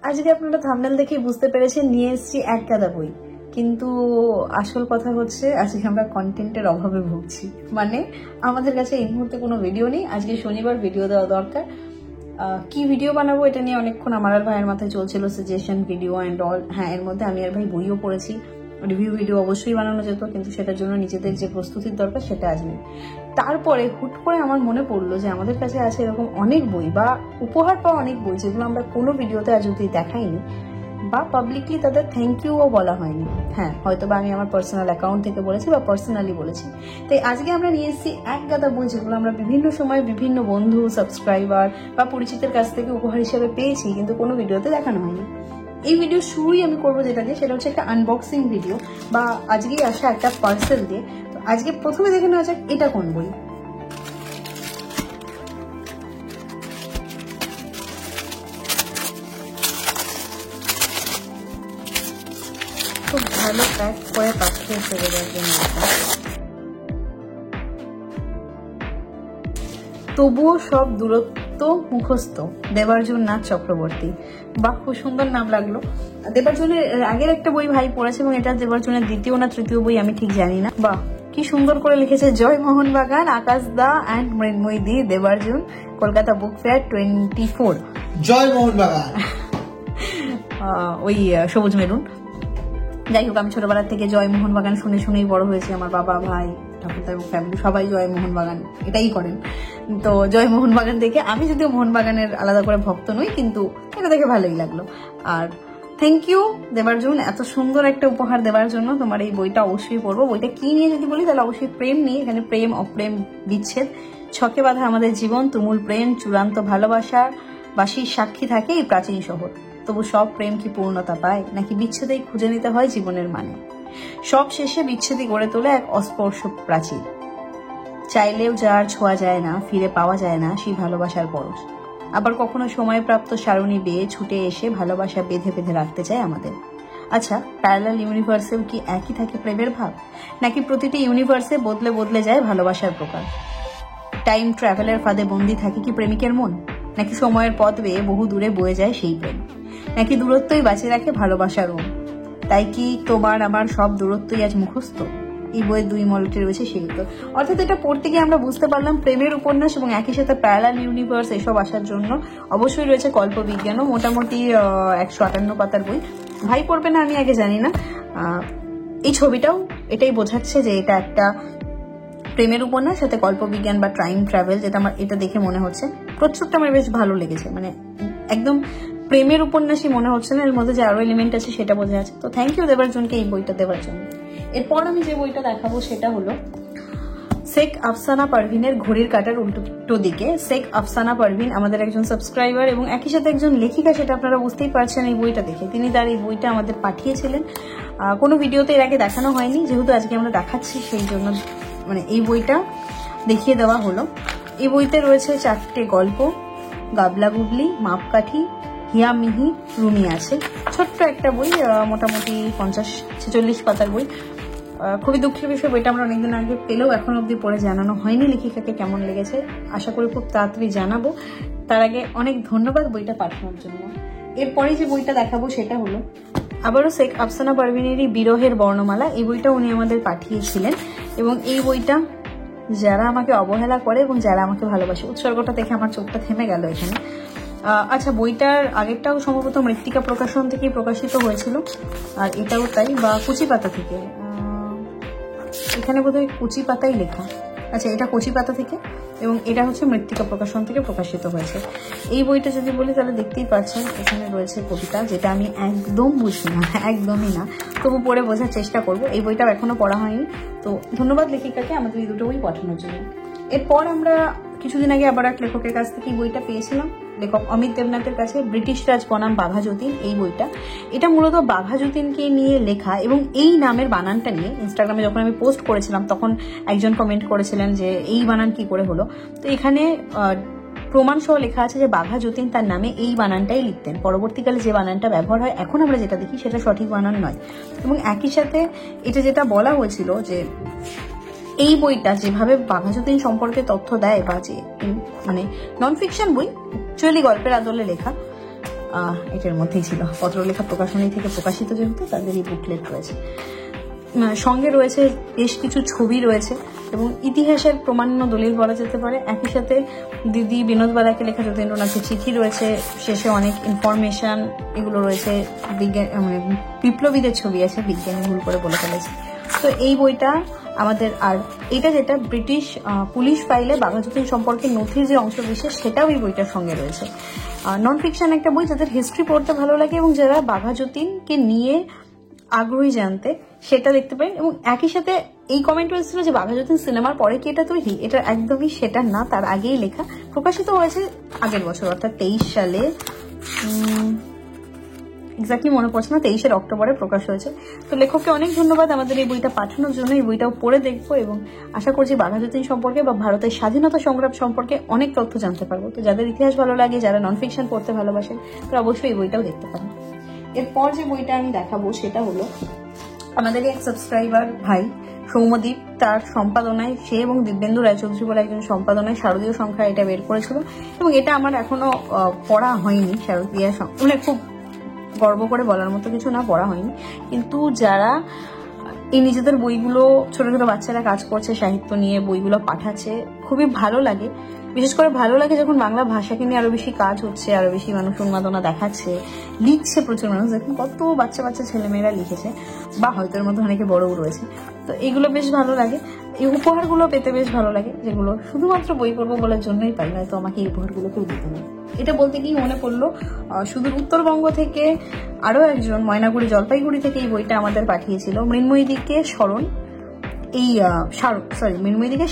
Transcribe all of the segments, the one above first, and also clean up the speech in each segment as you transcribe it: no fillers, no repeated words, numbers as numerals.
আজকে আপনারা থাম্বনেল দেখে বুঝতে পেরেছেন নিয়ে এসেছি এক গাদা বই, কিন্তু আসল কথা হচ্ছে আজকে আমরা কন্টেন্টের অভাবে ভুগছি। মানে আমাদের কাছে এই মুহূর্তে কোনো ভিডিও নেই। আজকে শনিবার, ভিডিও দেওয়া দরকার। কি ভিডিও বানাবো এটা নিয়ে অনেকক্ষণ আমার আর ভাইয়ের মাথায় চলছিল, সাজেশন ভিডিও অ্যান্ড অল। হ্যাঁ, এর মধ্যে আমি আর ভাই বইও পড়েছি, রিভিউ ভিডিও অবশ্যই বানানো যেত, কিন্তু সেটার জন্য নিজেদের যে প্রস্তুতির দরকার সেটা আজ নেই। তারপরে হুট করে আমার মনে পড়লো যে আমাদের কাছে আছে এরকম অনেক বই বা উপহার পাওয়া অনেক বই যেগুলো আমরা কোনো ভিডিওতে আজ অব্দি দেখাইনি বা পাবলিকলি তাদের থ্যাংক ইউও বলা হয়নি। হ্যাঁ, হয়তো বা আমি আমার পার্সোনাল অ্যাকাউন্ট থেকে বলেছি বা পার্সোনালি বলেছি। তাই আজকে আমরা নিয়ে এসেছি এক গাদা বই যেগুলো আমরা বিভিন্ন সময় বিভিন্ন বন্ধু, সাবস্ক্রাইবার বা পরিচিতের কাছ থেকে উপহার হিসেবে পেয়েছি, কিন্তু কোনো ভিডিওতে দেখানো হয়নি। এই ভিডিও শুরুই আমি করবো যেটা দিয়ে, সেটা হচ্ছে একটা আনবক্সিং ভিডিও বা আজকেই আসা একটা পার্সেল দিয়ে। তো আজকে প্রথমে দেখে নেওয়া যাক এটা কোন বই। খুব ভালো প্যাক করে পাঠিয়ে ফেলে দেওয়ার জন্য। তবুও সব দূরত্ব মুখস্থ, দেবার্জন নাথ চক্রবর্তী। বাহ, খুব সুন্দর নাম লাগলো। দেবার্জনের আগের একটা বই ভাই পড়েছে এবং এটা দেবার্জনের দ্বিতীয় না তৃতীয় বই, আমি ঠিক জানি না। বাহ, কি সুন্দর করে লিখেছে, জয় Mohun Bagan, Akash da and Mrinmoyee di, Debarjun, Kolkata book fair 24। জয় মোহনবাগান। ওই সবুজ মেরুন। যাই হোক, আমি ছোটবেলা থেকে জয় মোহনবাগান শুনে শুনেই বড় হয়েছি। আমার বাবা, ভাই, ঠাকুরদা এবং ফ্যামিলি সবাই জয় মোহনবাগান এটাই করেন। তো জয় মোহনবাগান দেখে, আমি যদিও মোহনবাগানের আলাদা করে ভক্ত নই, কিন্তু এটা দেখে ভালোই লাগলো। আর থ্যাংক ইউ দেবার্জন, এত সুন্দর একটা উপহার দেওয়ার জন্য। তোমার এই বইটা অবশ্যই পড়বো। বইটা কি নিয়ে যদি বলি তাহলে অবশ্যই প্রেম নিয়ে। এখানে প্রেম, অপ্রেম, বিচ্ছেদ, ছকে বাঁধা আমাদের জীবন, তুমুল প্রেম, চূড়ান্ত ভালোবাসা, বাসির সাক্ষী থাকে এই প্রাচীন শহর। তবু সব প্রেম কি পূর্ণতা পায়, নাকি বিচ্ছেদেই খুঁজে নিতে হয় জীবনের মানে? সব শেষে বিচ্ছেদই গড়ে তোলে এক অস্পর্শ প্রাচীর। চাইলেও যার ছোঁয়া যায় না, ফিরে পাওয়া যায় না সেই ভালোবাসার পরশ। আবার কখনো সময়প্রাপ্ত সারণী বেয়ে ছুটে এসে ভালোবাসা বেঁধে বেঁধে রাখতে চায় আমাদের। আচ্ছা, প্যারালাল ইউনিভার্সেও কি একই থাকে প্রেমের ভাব, নাকি প্রতিটি ইউনিভার্সে বদলে বদলে যায় ভালোবাসার প্রকার? টাইম ট্রাভেলের ফাঁদে বন্দি থাকে কি প্রেমিকের মন, নাকি সময়ের পথ বেয়ে বহু দূরে বয়ে যায় সেই প্রেম, নাকি দূরত্বই বাঁচিয়ে রাখে ভালোবাসার ওম? তাই কি তোমার আমার সব দূরত্বই আজ মুখস্থ? এই বইয়ের দুই মলটি রয়েছে সেই উত্তর। অর্থাৎ এটা পড়তে গিয়ে আমরা বুঝতে পারলাম প্রেমের উপন্যাস এবং একই সাথে প্যারালাল ইউনিভার্স এসব আসার জন্য অবশ্যই রয়েছে কল্পবিজ্ঞানও। মোটামুটি 158 পাতার বই। ভাই পড়বে না আমি আগে জানি না। এই ছবিটাও এটাই বোঝাচ্ছে যে এটা একটা প্রেমের উপন্যাস, সাথে কল্পবিজ্ঞান বা টাইম ট্রাভেল, যেটা আমার এটা দেখে মনে হচ্ছে। প্রচ্ছদটা আমার বেশ ভালো লেগেছে, মানে একদম প্রেমের উপন্যাসই মনে হচ্ছে না, এর মধ্যে যে আরো এলিমেন্ট আছে সেটা বোঝা যাচ্ছে। তো থ্যাংক ইউ দেবার্জনকে এই বইটা দেওয়ার জন্য। এরপর আমি যে বইটা দেখাবো সেটা হলো শেখ আফসানা পারভিনের ঘড়ির কাঁটার উল্টো দিকে। শেখ আফসানা পারভিন আমাদের একজন সাবস্ক্রাইবার এবং একই সাথে একজন লেখিকা, সেটা আপনারা বুঝতেই পারছেন এই বইটা দেখে। তিনি তার এই বইটা আমাদের পাঠিয়েছিলেন। কোনো ভিডিওতে এর আগে দেখানো হয়নি, যেহেতু আজকে আমরা দেখাচ্ছি সেই জন্য মানে এই বইটা দেখিয়ে দেওয়া হলো। এই বইতে রয়েছে 4টে গল্প, গাবলা গুবলি, মাপকাঠি, হিয়া মিহি, রুমি আছে। ছোট্ট একটা বই, মোটামুটি 50-46 পাতার বই। খুবই দুঃখের বিষয়, বইটা আমরা অনেকদিন আগে পেলেও এখন অব্দি পড়ে জানানো হয়নি লেখিকাকে কেমন লেগেছে। আশা করি খুব তাড়াতাড়ি জানাবো। তার আগে অনেক ধন্যবাদ বইটা পাঠানোর জন্য। এরপরে যে বইটা দেখাবো সেটা হলো আবারও শেখ আফসানা পারভিনেরই বিরহের বর্ণমালা। এই বইটা উনি আমাদের পাঠিয়েছিলেন এবং এই বইটা যারা আমাকে অবহেলা করে এবং যারা আমাকে ভালোবাসে, উৎসর্গটা দেখে আমার চোখটা থেমে গেল এখানে। আচ্ছা, বইটার আগেরটাও সম্ভবত মৃত্তিকা প্রকাশন থেকেই প্রকাশিত হয়েছিল, আর এটাও তাই, বা কুচি পাতা থেকে। এখানে বোধহয় কুচি পাতাই লেখা। আচ্ছা, এটা কচি পাতা থেকে এবং এটা হচ্ছে মৃত্তিকা প্রকাশন থেকে প্রকাশিত হয়েছে। এই বইটা যদি বলি তাহলে দেখতেই পাচ্ছেন এখানে রয়েছে কবিতা, যেটা আমি একদম বুঝি না, একদমই না, তবু পড়ে বোঝার চেষ্টা করব। এই বইটাও এখনো পড়া হয়নি। তো ধন্যবাদ লেখিকাকে আমাদের এই দুটো বই পাঠানোর জন্য। এরপর আমরা কিছুদিন আগে আবার এক লেখকের কাছ থেকে এই বইটা পেয়েছিলাম, লেখক অমিত দেবনাথের কাছে, ব্রিটিশ রাজ বনাম বাঘা যতীন। এই বইটা, এটা মূলত বাঘা যতীনকে নিয়ে লেখা এবং এই নামের বানানটা নিয়ে ইনস্টাগ্রামে যখন আমি পোস্ট করেছিলাম তখন একজন কমেন্ট করেছিলেন যে এই বানান কি করে হলো। তো এখানে প্রমাণ সহ লেখা আছে যে বাঘা যতীন তার নামে এই বানানটাই লিখতেন। পরবর্তীকালে যে বানানটা ব্যবহার হয় এখন আমরা যেটা দেখি সেটা সঠিক বানান নয়। এবং একই সাথে এটা যেটা বলা হয়েছিল যে এই বইটা যেভাবে বাঘা যতীন সম্পর্কে তথ্য দেয় বা যে মানে নন ফিকশন বই, অ্যাকচুয়ালি গল্পের আদলে লেখা, এটার মধ্যেই ছিল। পত্রলেখা প্রকাশনী থেকে প্রকাশিত যেহেতু তাদের এই বুকলেট রয়েছে। সঙ্গে রয়েছে বেশ কিছু ছবি রয়েছে এবং ইতিহাসের প্রমাণ্য দলিল বলা যেতে পারে। একই সাথে দিদি বিনোদ বালাকে লেখা যতীন্দ্রনাথের চিঠি রয়েছে, শেষে অনেক ইনফরমেশন এগুলো রয়েছে। বিজ্ঞান বিপ্লবীদের ছবি আছে, বিজ্ঞানী ভুল করে বলে ফেলেছে। তো এই বইটা আমাদের, আর এটা যেটা ব্রিটিশ পুলিশ ফাইলে বাঘা যতীন সম্পর্কে নথির যে অংশ বিশেষ সেটাও এই বইটার সঙ্গে রয়েছে। নন ফিকশন একটা বই, যাদের হিস্ট্রি পড়তে ভালো লাগে এবং যারা বাঘা যতীনকে নিয়ে আগ্রহী জানতে, সেটা দেখতে পারেন। এবং একই সাথে এই কমেন্ট হয়েছিল যে বাঘা যতীন সিনেমার পরে কি এটা তৈরি, এটা একদমই সেটা না, তার আগেই লেখা। প্রকাশিত হয়েছে আগের বছর, অর্থাৎ 23 সালে, এক্স্যাক্টলি মনে পড়ছে না, 23 অক্টোবরে প্রকাশ হয়েছে। তো লেখককে অনেক ধন্যবাদ আমাদের এই বইটা পাঠানোর জন্য। এই বইটাও পড়ে দেখবো এবং আশা করছি বাঘা যতীন সম্পর্কে বা ভারতের স্বাধীনতা সংগ্রাম সম্পর্কে অনেক তথ্য জানতে পারবো। তো যাদের ইতিহাস ভালো লাগে, যারা নন ফিকশন পড়তে ভালোবাসেন, তারা অবশ্যই এই বইটাও দেখতে পারেন। এরপর যে বইটা আমি দেখাবো সেটা হলো আমাদের এক সাবস্ক্রাইবার ভাই সৌম্যদীপ, তার সম্পাদনায়, সে এবং দিব্যেন্দু রায়চৌধুরী বলে একজন সম্পাদনায় শারদীয় সংখ্যা এটা বের করেছিল এবং এটা আমার এখনো পড়া হয়নি। শারদীয় মানে খুব গর্ব করে বলার মতো কিছু না, পড়া হয়নি, কিন্তু যারা এই নিজেদের বইগুলো, ছোট ছোট বাচ্চারা কাজ করছে সাহিত্য নিয়ে, বইগুলো পাঠাচ্ছে, খুবই ভালো লাগে। বিশেষ করে ভালো লাগে যখন বাংলা ভাষাকে নিয়ে আরো বেশি কাজ হচ্ছে, আরো বেশি মানুষ উন্মাদনা দেখাচ্ছে, লিখছে প্রচুর মানুষ। দেখুন কত বাচ্চা বাচ্চা ছেলেমেয়েরা লিখেছে, বা হয়তো এর মধ্যে অনেকে বড়ও রয়েছে। তো এগুলো বেশ ভালো লাগে, এই উপহারগুলো পেতে বেশ ভালো লাগে, যেগুলো শুধুমাত্র বই পড়বো বলার জন্যই পাই, নয়তো আমাকে এই উপহারগুলো কেউ দিতে নেই। এটা বলতে গিয়ে মনে পড়লো, সুদূর উত্তরবঙ্গ থেকে আরো একজন ময়নাগুড়ি জলপাইগুড়ি থেকে এই বইটা আমাদের পাঠিয়েছিল, মৃন্ময়ীদিকে স্মরণ, এই মৃন্ময়ীদিকে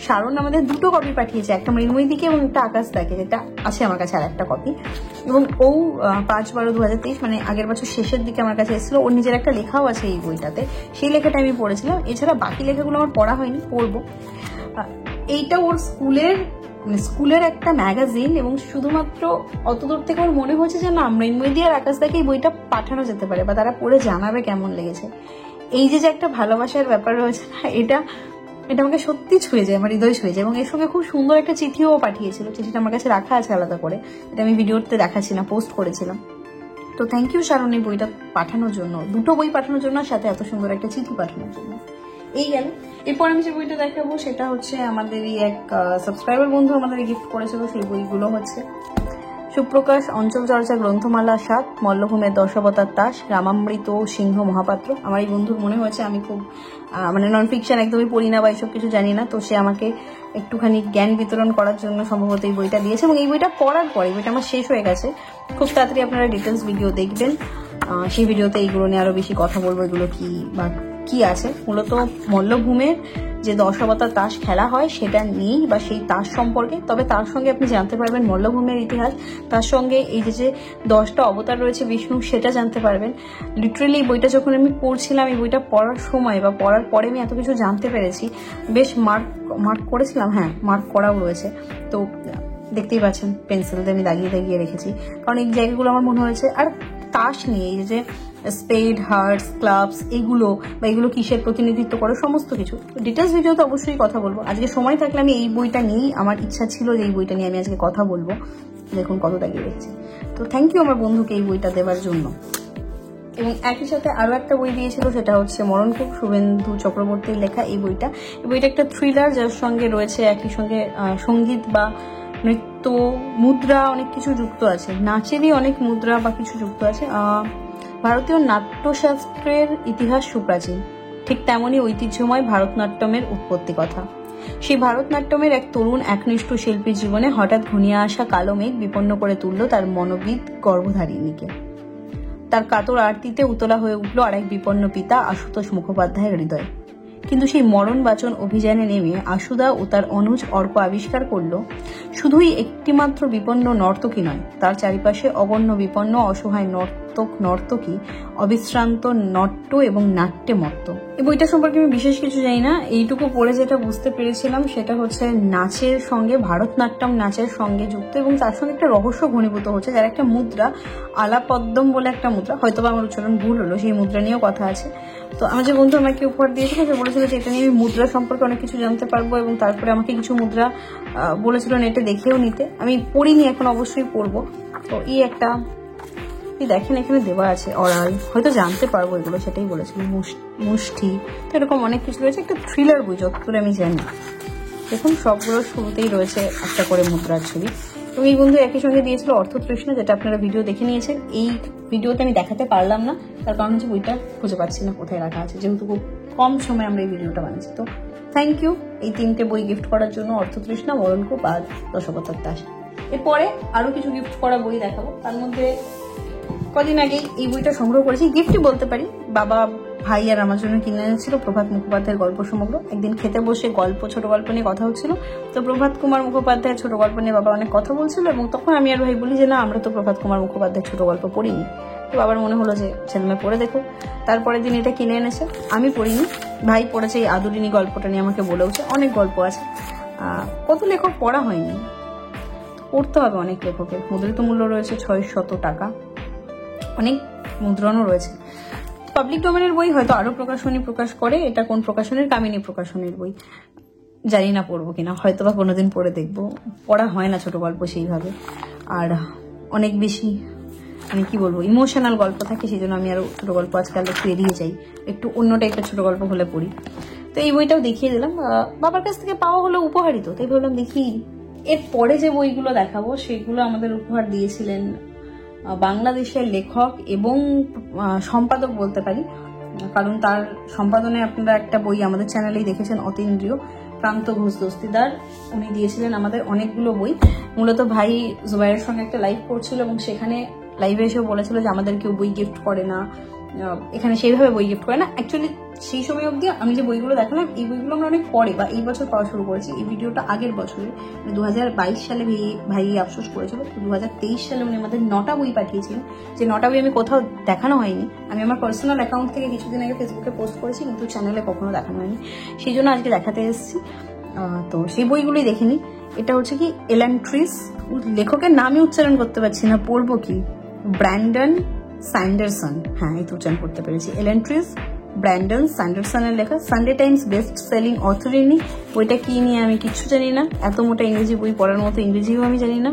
শারণ আমাদের দুটো কপি পাঠিয়েছে, একটা মৃন্ময়ীদিকে এবং একটা আকাশ দাকে, যেটা আছে আমার কাছে আর একটা কপি। এবং ও 5/12/2023 মানে আগের বছর শেষের দিকে আমার কাছে এসেছিল। ওর নিজের একটা লেখাও আছে এই বইটাতে, সেই লেখাটা আমি পড়েছিলাম। এছাড়া বাকি লেখাগুলো আমার পড়া হয়নি, পড়বো। এইটা ওর স্কুলের একটা ম্যাগাজিন এবং শুধুমাত্র অতদূর থেকে ওর মনে হয়েছে যে না, মৃন্ময়ী আর আকাশ দাকে এই বইটা পাঠানো যেতে পারে বা তারা পড়ে জানাবে কেমন লেগেছে। এই যে একটা ভালোবাসার ব্যাপার রয়েছে না, এটা আমাকে সত্যি ছুঁয়ে যায়, আমার হৃদয় ছুঁয়ে যায়। এবং এর সঙ্গে খুব সুন্দর একটা চিঠিও পাঠিয়েছিল, চিঠিটা আমার কাছে রাখা আছে আলাদা করে, এটা আমি ভিডিওতে দেখাচ্ছি না, পোস্ট করেছিলাম। তো থ্যাংক ইউ শারণ এই বইটা পাঠানোর জন্য, দুটো বই পাঠানোর জন্য, সাথে এত সুন্দর একটা চিঠি পাঠানোর জন্য। এই গেল। এরপর আমি যে বইটা দেখাবো সেটা হচ্ছে আমাদেরই এক সাবস্ক্রাইবার বন্ধু আমাদের গিফট করেছিল। সেই বইগুলো হচ্ছে সুপ্রকাশ অঞ্চল চর্চা গ্রন্থমালা 7, মল্লভূমের 10 অবতার তাস, রামামৃত সিংহ মহাপাত্র। আমার এই বন্ধুর মনে হয়েছে আমি খুব মানে নন ফিকশন একদমই পড়ি না বা এইসব কিছু জানি না, তো সে আমাকে একটুখানি জ্ঞান বিতরণ করার জন্য সম্ভবত এই বইটা দিয়েছে। এবং এই বইটা পড়ার পরে, বইটা আমার শেষ হয়ে গেছে, খুব তাড়াতাড়ি আপনারা ডিটেলস ভিডিও দেখবেন, সেই ভিডিওতে এইগুলো নিয়ে আরো বেশি কথা বলবো, এগুলো কি বা কি আছে। মূলত মল্লভূমের যে 10 অবতার তাস খেলা হয় সেটা নিয়েই বা সেই তাস সম্পর্কে, তবে তার সঙ্গে আপনি জানতে পারবেন মল্লভূমের ইতিহাস, তার সঙ্গে এই যে 10টা অবতার রয়েছে বিষ্ণু, সেটা জানতে পারবেন। লিটারেলি এই বইটা যখন আমি পড়ছিলাম, এই বইটা পড়ার সময় বা পড়ার পরে আমি এত কিছু জানতে পেরেছি। বেশ মার্ক করেছিলাম, হ্যাঁ মার্ক করাও রয়েছে, তো দেখতেই পাচ্ছেন পেন্সিল দিয়ে আমি দাগিয়ে রেখেছি, কারণ এই জায়গাগুলো আমার মনে হয়েছে। আর তাস নিয়ে এই যে স্পেড, হার্টস, ক্লাবস, এগুলো বা এগুলো কিসের প্রতিনিধিত্ব করে, সমস্ত কিছু ডিটেলস ভিডিওতে অবশ্যই কথা বলবো। আজকে সময় থাকলে আমি এই বইটা নিয়েই, আমার ইচ্ছা ছিল যে এই বইটা নিয়ে আমি আজকে কথা বলবো। দেখুন কত দাগিয়ে রেখেছি। তো থ্যাংক ইউ আমার বন্ধুকে এই বইটা দেওয়ার জন্য। এবং একই সাথে আরো একটা বই দিয়েছিল, সেটা হচ্ছে মরণকূপ, শুভেন্দু চক্রবর্তীর লেখা এই বইটা। এই বইটা একটা থ্রিলার, যার সঙ্গে রয়েছে একই সঙ্গে সঙ্গীত বা নৃত্য, মুদ্রা, অনেক কিছু যুক্ত আছে, নাচেরই অনেক মুদ্রা বা কিছু যুক্ত আছে। ভারতীয় নাট্যশাস্ত্রের ইতিহাস সুপ্রাচীন, ঠিক তেমনই ঐতিহ্যময় ভারতনাট্যমের উৎপত্তি কথা। সেই ভারতনাট্যমের এক তরুণ একনিষ্ঠ শিল্পীর জীবনে হঠাৎ ঘনিয়ে আসা কালো মেঘ বিপন্ন করে তুলল তার মনোবিদ গর্ভধারিণীকে। তার কাতর আরতিতে উতলা হয়ে উঠল আরেক বিপন্ন পিতা আশুতোষ মুখোপাধ্যায়ের হৃদয়। কিন্তু সেই মরণ বাচন অভিযানে নেমে আশুদা ও তার অনুজ অর্ক আবিষ্কার করল, শুধুই একটিমাত্র বিপন্ন নর্তকী নয়, তার চারিপাশে অগণ্য বিপন্ন অসহায় নর্তকী অবিশ্রান্ত নট্য এবং নাট্যে মত্ত। এই বইটা সম্পর্কে আমি বিশেষ কিছু জানি না, এইটুকু পড়ে যেটা বুঝতে পেরেছিলাম সেটা হচ্ছে নাচের সঙ্গে, ভারতনাট্যম নাচের সঙ্গে যুক্ত, এবং তার সঙ্গে একটা রহস্য ঘনীভূত হচ্ছে, যার একটা মুদ্রা আলাপদ্যম বলে একটা মুদ্রা, হয়তো বা আমার উচ্চারণ ভুল হলো, সেই মুদ্রা নিয়েও কথা আছে। তো আমার যে বন্ধু আমাকে উপহার দিয়েছিল, সে বলেছিল যে এটা নিয়ে আমি মুদ্রা সম্পর্কে অনেক কিছু জানতে পারবো, এবং তারপরে আমাকে কিছু মুদ্রা বলেছিল নেটে দেখেও নিতে। আমি পড়িনি, এখন অবশ্যই পড়বো। তো এই একটা দেখেন এখানে দেওয়া আছে অরাল, হয়তো জানতে পারবো এগুলো, সেটাই বলেছিল। মুষ্টি, তো এরকম অনেক কিছু রয়েছে। একটা থ্রিলার বই যতদূর আমি জানি। দেখুন সবগুলোর শুরুতেই রয়েছে একটা করে মুদ্রার ছবি। এবং এই বন্ধু একই সঙ্গে দিয়েছিল অর্থতৃষ্ণা, যেটা আপনারা ভিডিও দেখে নিয়েছেন। এই ভিডিওতে আমি দেখাতে পারলাম না, তার কারণ হচ্ছে বইটা খুঁজে পাচ্ছি না কোথায় রাখা আছে, যেহেতু খুব কম সময় আমরা এই ভিডিওটা বানাচ্ছি। তো থ্যাংক ইউ এই 3টে বই গিফট করার জন্য, অর্থতৃষ্ণা, মরণকূপ আর দশাবতার দাস। এরপরে আরো কিছু গিফট করা বই দেখাবো। তার মধ্যে কদিন আগে এই বইটা সংগ্রহ করেছি, গিফটই বলতে পারি। বাবা, ভাই আর আমার জন্য কিনে এনেছিল প্রভাত মুখোপাধ্যায়ের গল্প সমগ্র। একদিন খেতে বসে ছোট গল্প নিয়ে কথা হচ্ছিল, তো প্রভাত কুমার মুখোপাধ্যায়ের ছোট গল্প নিয়ে বাবা অনেক কথা বলছিল, এবং তখন আমি আর ভাই বলি যে না, আমরা তো প্রভাত কুমার মুখোপাধ্যায়ের ছোট গল্প পড়িনি। তো বাবার মনে হলো যে ছেলেমেয়ে পড়ে দেখো। তারপরের দিন এটা কিনে এনেছে, আমি পড়িনি, ভাই পড়েছে। এই আদুরিনী গল্পটা নিয়ে আমাকে বলেওছে। অনেক গল্প আছে, কত লেখক পড়া হয়নি, পড়তে হবে অনেক লেখকের। মুদ্রিত মূল্য রয়েছে 600 টাকা, অনেক মুদ্রণও রয়েছে। পাবলিক ডোমেনের বই হয়তো আরো প্রকাশনী প্রকাশ করে। এটা কোন প্রকাশনের? কামিনী প্রকাশনের বই। জানি না পড়বো কিনা, হয়তো বা কোনোদিন পড়ে দেখবো। পড়া হয় না ছোট গল্প সেইভাবে, আর অনেক বেশি মানে কি বলবো, ইমোশনাল গল্প থাকে, সেই জন্য আমি আরো ছোট গল্প আজকাল একটু এড়িয়ে যাই, একটু অন্য টাইপের ছোট গল্প হলে পড়ি। তো এই বইটাও দেখিয়ে দিলাম, বাবার কাছ থেকে পাওয়া হলো উপহারিত, তাই ভাবলাম দেখি। এরপরে যে বইগুলো দেখাবো সেগুলো আমাদের উপহার দিয়েছিলেন বাংলাদেশের লেখক এবং সম্পাদক বলতে পারি, কারণ তার সম্পাদনে আপনারা একটা বই আমাদের চ্যানেলেই দেখেছেন, অতীন্দ্রিয়, প্রান্ত ঘোষ দস্তিদার। উনি দিয়েছিলেন আমাদের অনেকগুলো বই। মূলত ভাই জুবাইরের সঙ্গে একটা লাইভ করছিল, এবং সেখানে লাইভে এসেও বলেছিল যে আমাদের কেউ বই গিফট করে না, এখানে সেইভাবে বই গিফট করে না। অ্যাকচুয়ালি সেই সময় অবধি আমি যে বইগুলো দেখালাম, এই বইগুলো আমরা অনেক পরে বা এই বছর পাওয়া শুরু করেছি। এই ভিডিওটা আগের বছরে, 2022 সালে ভাই আফসোস করেছিল। তো 2023 সালে উনি আমাদের 9টা বই পাঠিয়েছিলেন, যে 9টা বই আমি কোথাও দেখানো হয়নি। আমি আমার পার্সোনাল অ্যাকাউন্ট থেকে কিছুদিন আগে ফেসবুকে পোস্ট করেছি, কিন্তু চ্যানেলে কখনো দেখানো হয়নি, সেই জন্য আজকে দেখাতে এসেছি। তো সেই বইগুলোই দেখে নিই। এটা হচ্ছে কি এলান্ট্রিস, লেখকের নামই উচ্চারণ করতে পারছি না, পড়বো কি, ব্র্যান্ডন স্যান্ডারসন, হ্যাঁ এই তো উচ্চারণ করতে পেরেছি। এলান্ট্রিস ব্র্যান্ডন স্যান্ডারসনের লেখা। Sunday Times best selling author ইনি। বইটা কি নিয়ে আমি কিচ্ছু জানি না, এত মোটা ইংরেজি বই পড়ার মতো ইংরেজিও আমি জানি না।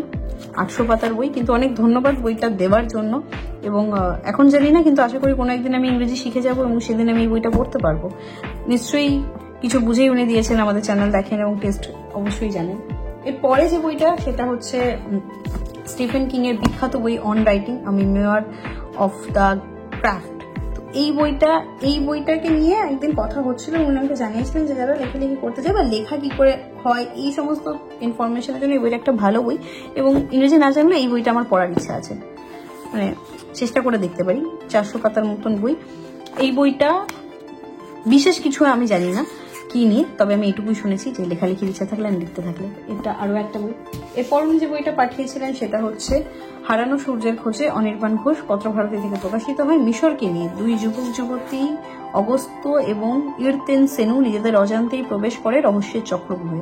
800 পাতার বই, কিন্তু অনেক ধন্যবাদ বইটা দেওয়ার জন্য। এবং এখন জানি না, কিন্তু আশা করি কোনো একদিন আমি ইংরেজি শিখে যাবো এবং সেদিন আমি এই বইটা পড়তে পারবো। নিশ্চয়ই কিছু বুঝেই উনি দিয়েছেন, আমাদের চ্যানেল দেখেন এবং টেস্ট অবশ্যই জানেন। এরপরে যে বইটা সেটা হচ্ছে স্টিফেন কিং এর বিখ্যাত বই on writing, a মেমোয়ার of the craft. তো এই বইটাকে নিয়ে একদিন কথা হচ্ছিল, উনি আমাকে জানিয়েছিলেন যে যারা লেখালেখি করতে চায় বা লেখা কি করে হয়, এই সমস্ত ইনফরমেশনের জন্য এই বইটা একটা ভালো বই। এবং ইংরেজি না জানলে এই বইটা আমার পড়ার ইচ্ছা আছে, মানে চেষ্টা করে দেখতে পারি। 400 পাতার মতন বই। এই বইটা বিশেষ কিছু আমি জানি না কি নিয়ে, তবে আমি এটুকুই শুনেছি যে লেখালেখির ইচ্ছা থাকলে আমি লিখতে থাকলে। এটা আরো একটা বই। এরপর উনি যে বইটা পাঠিয়েছিলেন সেটা হচ্ছে হারানো সূর্যের খোঁজে, অনির্বাণ ঘোষ, পত্রভারতী থেকে প্রকাশিত হয়। মিশরকে নিয়ে 2 যুবক যুবতী অগস্ত্য এবং ইরতেন সেনু নিজেদের অজান্তেই প্রবেশ করে রহস্যের চক্রব্যূহে।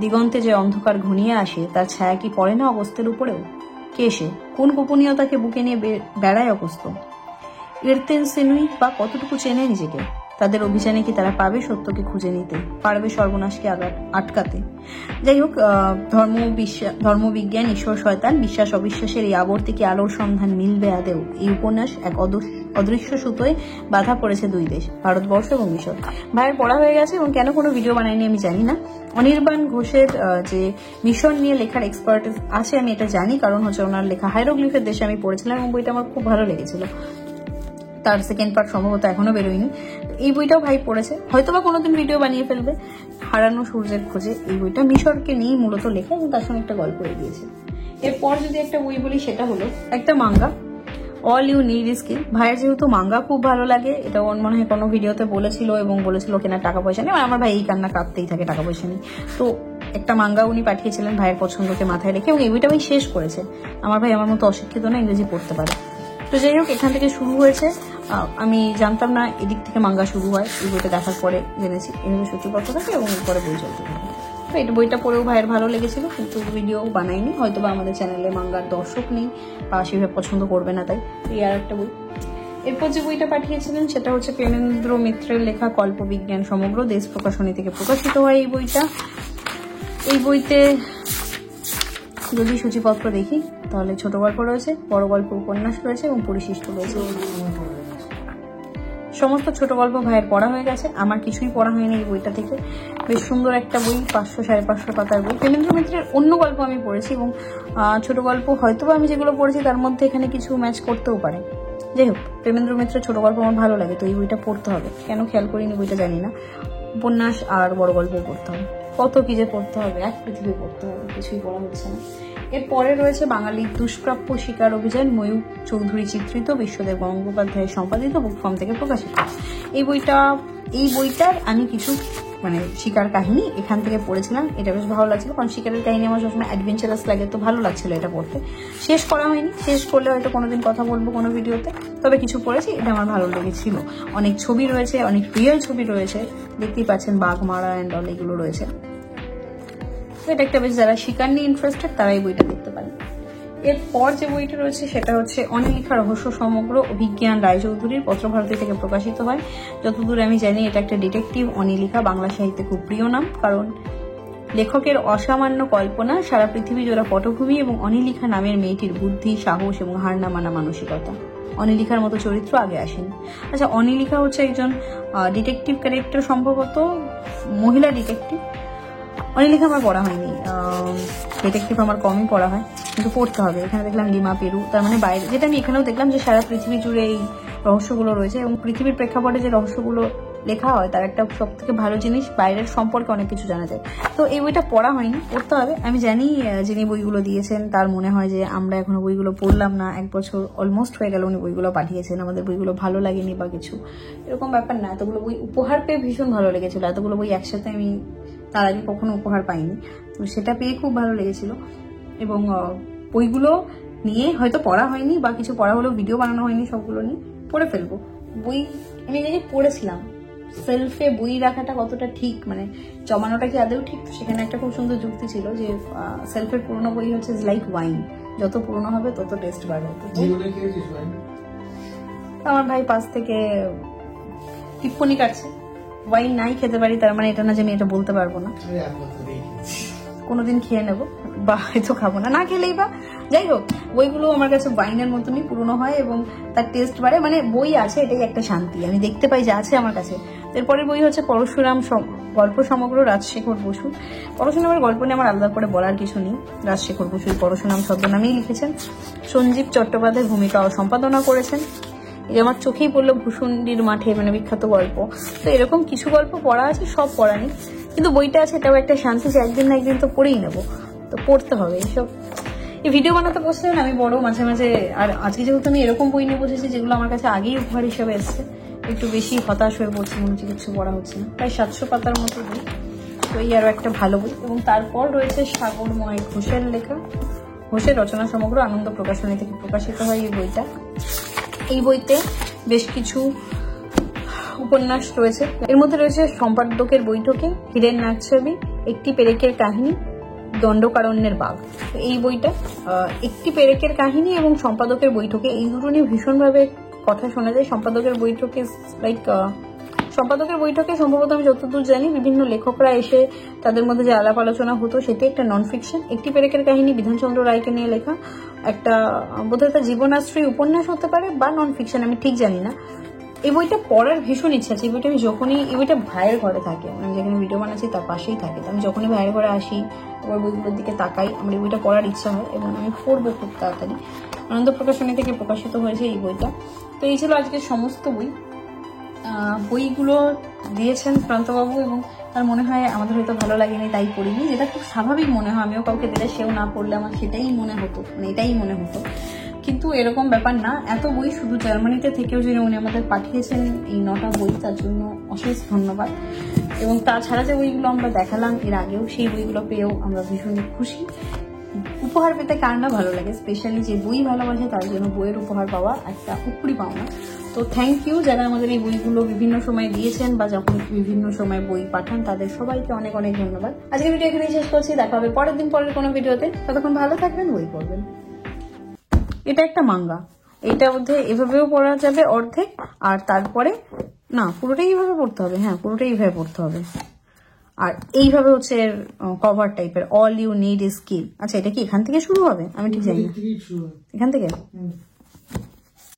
দিগন্তে যে অন্ধকার ঘনিয়ে আসে তার ছায়া কি পড়ে না অগস্ত্যের উপরেও? কে সে? কোন গোপনীয়তাকে বুকে নিয়ে বেড়ায় অগস্ত্য? ইরতেন সেনুই বা কতটুকু চেনে নিজেকে? তাদের অভিযানে কি তারা পাবে সত্যকে খুঁজে নিতে, পারবে সর্বনাশকে আটকাতে? যাই হোক, ধর্মবিজ্ঞান, ঈশ্বর শয়তান, বিশ্বাস অবিশ্বাসের এই আবর্তে কি আলোর সন্ধান মিলবে আদেও? এই উপন্যাস এক অদৃশ্য সুতোয় বাধা পড়েছে 2 দেশ, ভারতবর্ষ এবং মিশর। ভাইয়ের পড়া হয়ে গেছে এবং কেন কোনো ভিডিও বানায়নি আমি জানি না। অনির্বাণ ঘোষের যে মিশর নিয়ে লেখার এক্সপার্ট আছে আমি এটা জানি, কারণ হচ্ছে ওনার লেখা হাইরোগ্লিফের দেশে আমি পড়েছিলাম এবং বইটা আমার খুব ভালো লেগেছিল। তার সেকেন্ড পার্ট সম্ভবত এখনো বেরোয়নি। এই বইটাও ভাই পড়েছে, হয়তো বা কোনোদিন ভিডিও বানিয়ে ফেলবে। হারানো সূর্যের খোঁজে, এই বইটা মিশরকে নিয়েই মূলত লেখা এবং তার সঙ্গে একটা গল্প দিয়েছে। এরপর যদি একটা বই বলি সেটা হলো একটা manga, all you need is kill. ভাইয়ের যেহেতু মাঙ্গা খুব ভালো লাগে, এটা ওর মনে হয় কোনো ভিডিওতে বলেছিল এবং বলেছিল কেনার টাকা পয়সা নেই। আমার ভাই এই কান্না কাঁপতেই থাকে, টাকা পয়সা নেই। তো একটা মাঙ্গা উনি পাঠিয়েছিলেন ভাইয়ের পছন্দকে মাথায় রেখে, এবং এই বইটা ভাই শেষ করেছে। আমার ভাই আমার মতো অশিক্ষিত না, ইংরেজি পড়তে পারে। তো যাই হোক, এখান থেকে শুরু হয়েছে। আমি জানতাম না এদিক থেকে মাঙ্গা শুরু হয়, এই বইটা দেখার পরে জেনেছি এভাবে সূচিপত্র থাকে এবং এরপরে বই চলতে থাকে। তো এটা বইটা পড়েও ভাইয়ের ভালো লেগেছিল, কিন্তু ভিডিও বানাইনি, হয়তো বা আমাদের চ্যানেলে মাঙ্গার দর্শক নেই বা সেভাবে পছন্দ করবে না, তাই এই আর একটা বই। এরপর যে বইটা পাঠিয়েছিলেন সেটা হচ্ছে প্রেমেন্দ্র মিত্রের লেখা কল্পবিজ্ঞান সমগ্র, দেশ প্রকাশনী থেকে প্রকাশিত হয় এই বইটা। এই বইতে যদি সূচিপত্র দেখি তাহলে ছোট গল্প রয়েছে, বড় গল্প উপন্যাস রয়েছে এবং পরিশিষ্ট রয়েছে। সমস্ত ছোট গল্প ভাইয়ের পড়া হয়ে গেছে, আমার কিছুই পড়া হয়নি এই বইটা থেকে। বেশ সুন্দর একটা বই, 500-550 পাতার বই। প্রেমেন্দ্র মিত্রের অন্য গল্প আমি পড়েছি এবং ছোট গল্প হয়তোবা আমি যেগুলো পড়েছি তার মধ্যে এখানে কিছু ম্যাচ করতেও পারে। যাই হোক, প্রেমেন্দ্র মিত্রের ছোট গল্প আমার ভালো লাগে, তো এই বইটা পড়তে হবে। কেন খেয়াল করিনি বইটা জানি না। উপন্যাস আর বড় গল্প পড়তে হবে, কত কি যে পড়তে হবে, এক পৃথিবী পড়তে হবে, কিছুই পড়া হচ্ছে না। এরপরে রয়েছে বাঙালির দুষ্প্রাপ্য শিকার অভিযান, ময়ূর চৌধুরী চিত্রিত, বিশ্বদেব গঙ্গোপাধ্যায়ের সম্পাদিত, বুক ফার্ম থেকে প্রকাশিত। এই বইটার আমি কিছু শিকার কাহিনী এখান থেকে পড়েছিলাম, এটা বেশ ভালো লাগছিল, কারণ শিকারের কাহিনী আমার সবসময় অ্যাডভেঞ্চারাস লাগে, তো ভালো লাগছিল এটা পড়তে। শেষ করা হয়নি, শেষ করলে হয়তো কোনোদিন কথা বলবো কোনো ভিডিওতে, তবে কিছু পড়েছি, এটা আমার ভালো লেগেছিল। অনেক ছবি রয়েছে, অনেক রিয়েল ছবি রয়েছে, দেখতেই পাচ্ছেন বাঘমারা অ্যান্ড অল এগুলো রয়েছে। এটা একটা বেশ, যারা শিকার নিয়ে ইন্টারেস্টেড তারা এই বইটা দেখতে পারেন। এরপর যে বইটা রয়েছে সেটা হচ্ছে অনিলিখা রহস্য সমগ্র, অভিজ্ঞান রায়চৌধুরীর, পত্রভারতী থেকে প্রকাশিত হয়। যতদূর আমি জানি এটা একটা ডিটেকটিভ। অনিলিখা বাংলা সাহিত্যে খুব প্রিয় নাম, কারণ লেখকের অসামান্য কল্পনা, সারা পৃথিবী জোড়া পটভূমি এবং অনিলিখা নামের মেয়েটির বুদ্ধি, সাহস এবং হার না মানা মানসিকতা। অনিলিখার মতো চরিত্র আগে আসেনি। আচ্ছা, অনিলিখা হচ্ছে একজন ডিটেকটিভ ক্যারেক্টার, সম্ভবত মহিলা ডিটেকটিভ। অনিলিখা আমার পড়া হয়নি, ডিটেকটিভ আমার কমই পড়া হয়, কিন্তু পড়তে হবে। এখানে দেখলাম লিমা পেরু, তার মানে বাইরে, যেটা আমি এখানেও দেখলাম যে সারা পৃথিবী জুড়ে এই রহস্যগুলো রয়েছে এবং পৃথিবীর প্রেক্ষাপটে যে রহস্যগুলো লেখা হয় তার একটা সব থেকে ভালো জিনিস, বাইরের সম্পর্কে অনেক কিছু জানা যায়। তো এই বইটা পড়া হয়নি, পড়তে হবে। আমি জানি যিনি বইগুলো দিয়েছেন তার মনে হয় যে আমরা এখনো বইগুলো পড়লাম না, 1 বছর অলমোস্ট হয়ে গেল উনি বইগুলো পাঠিয়েছেন, আমাদের বইগুলো ভালো লাগেনি বা কিছু এরকম ব্যাপার না। এতগুলো বই উপহার পেয়ে ভীষণ ভালো লেগেছিল, এতগুলো বই একসাথে আমি তার আগে কখনো উপহার পাইনি, তো সেটা পেয়ে খুব ভালো লেগেছিল। এবং বইগুলো নিয়ে হয়তো পড়া হয়নি বা কিছু পড়া হলেও ভিডিও বানানো হয়নি, সবগুলো নিয়ে পড়ে ফেলবো। বই আমি দেখে পড়েছিলাম, সেলফে বই রাখাটা কতটা ঠিক, জমানোটা কি আদৌ ঠিক, তো সেখানে একটা খুব সুন্দর যুক্তি ছিল যে সেলফের পুরোনো বই হচ্ছে লাইক ওয়াইন, যত পুরোনো হবে তত টেস্ট বাড়বে। আমার ভাই পাশ থেকে টিপ্পনি কাটছে, ওয়াইন নাই খেতে পারি, তার মানে এটা না যে আমি এটা বলতে পারবো না, কোনোদিন খেয়ে নেবো বা হয়তো খাবো না, না খেলেই বা। যাই হোক, বইগুলো আমার কাছে ওয়াইনের মতনই পুরনো হয় এবং তার টেস্ট বাড়ে, বই আছে এটাই একটা শান্তি, আমি দেখতে পাই যে আছে আমার কাছে। এরপরের বই হচ্ছে পরশুরাম গল্প সমগ্র, রাজশেখর বসু। পরশুরামের গল্প নিয়ে আমার আলাদা করে বলার কিছু নেই, রাজশেখর বসু পরশুরাম ছদ্মনামেই লিখেছেন। সঞ্জীব চট্টোপাধ্যায় ভূমিকা ও সম্পাদনা করেছেন। এই যে আমার চোখেই পড়লো ভূষণ্ডির মাঠে, বিখ্যাত গল্প। তো এরকম কিছু গল্প পড়া আছে, সব পড়া নেই, কিন্তু বইটা আছে, এটাও একটা শান্তি যে একদিন না একদিন তো পড়েই নেবো, তো পড়তে হবে এইসব। এই ভিডিও বানাতে বসলে না আমি বড় মাঝে মাঝে, আর আজকে যেহেতু আমি এরকম বই নিয়ে বসেছি যেগুলো আমার কাছে আগেই উপহার হিসেবে এসছে, একটু বেশি হতাশ হয়ে পড়ছি, মনে হচ্ছে কিছু পড়া হচ্ছে না। প্রায় 700 পাতার মতো বই, তো এই আরও একটা ভালো বই। এবং তারপর রয়েছে সাগরময় ঘোষের লেখা, ঘোষের রচনা সমগ্র, আনন্দ প্রকাশনী থেকে প্রকাশিত হয় এই বইটা। এই বইতে বেশ কিছু উপন্যাস রয়েছে, এর মধ্যে রয়েছে সম্পাদকের বৈঠকে, হীরের নাকছবি, একটি পেরেকের কাহিনী, দণ্ডকারণ্যের বাঘ। এই বইটা একটি পেরেকের কাহিনী এবং সম্পাদকের বৈঠকে, এই দুটো নিয়ে ভীষণভাবে কথা শোনা যায়। সম্পাদকের বৈঠকে সম্ভবত আমি যতদূর জানি বিভিন্ন লেখকরা এসে তাদের মধ্যে যে আলাপ আলোচনা হতো সেটি একটা নন ফিকশন। একটি পেরেকের কাহিনী বিধানচন্দ্র রায়কে নিয়ে লেখা একটা, বোধহয় তার জীবনাশ্রয়ী উপন্যাস হতে পারে বা নন ফিকশন, আমি ঠিক জানি না। এই বইটা পড়ার ভীষণ ইচ্ছা আছে। এই বইটা আমি যখনই, এই বইটা ভাইয়ের ঘরে থাকে, আমি যেখানে ভিডিও বানাচ্ছি তার পাশেই থাকে, তো আমি যখনই ভাইয়ের ঘরে আসি ওর বইগুলোর দিকে তাকাই, আমার এই বইটা পড়ার ইচ্ছা হয় এবং আমি পড়বো খুব তাড়াতাড়ি। আনন্দ প্রকাশনী থেকে প্রকাশিত হয়েছে এই বইটা। তো এই ছিল আজকের সমস্ত বই। বইগুলো দিয়েছেন প্রান্তবাবু এবং তার মনে হয় আমাদের হয়তো ভালো লাগেনি তাই পড়িনি, যেটা খুব স্বাভাবিক মনে হয়। আমিও কাউকে দিলে সেও না পড়লে আমার সেটাই মনে হতো, এটাই মনে হতো, কিন্তু এরকম ব্যাপার না। এত বই শুধু জার্মানিতে থেকেও যিনি উনি আমাদের পাঠিয়েছেন এই 9টা বই, তার জন্য অশেষ ধন্যবাদ। এবং তাছাড়া যে বইগুলো আমরা দেখালাম এর আগেও, সেই বইগুলো পেয়েও আমরা ভীষণ খুশি। উপহার পেতে কার না ভালো লাগে, স্পেশালি যে বই ভালোবাসে তার জন্য বইয়ের উপহার পাওয়া একটা উপরি পাওনা। তো থ্যাংক ইউ যারা আমাদের এই বইগুলো বিভিন্ন সময় দিয়েছেন বা যখন বিভিন্ন সময় বই পাঠান, তাদের সবাইকে অনেক অনেক ধন্যবাদ। আজকের ভিডিও এখানেই শেষ করছি, দেখা হবে পরের দিন পরের কোনো ভিডিওতে। ততক্ষণ ভালো থাকবেন, বই পড়বেন। এটা একটা মাঙ্গা, এইটার মধ্যে এভাবেও পড়া যাবে অর্ধেক, আর তারপরে না পুরোটাই এইভাবে পড়তে হবে, হ্যাঁ পুরোটাই এইভাবে পড়তে হবে। আর এইভাবে হচ্ছে কভার টাইপের, অল ইউ নিড ইজ কিল। আচ্ছা, এটা কি এখান থেকে শুরু হবে? আমি ঠিক জানি না, এখান থেকে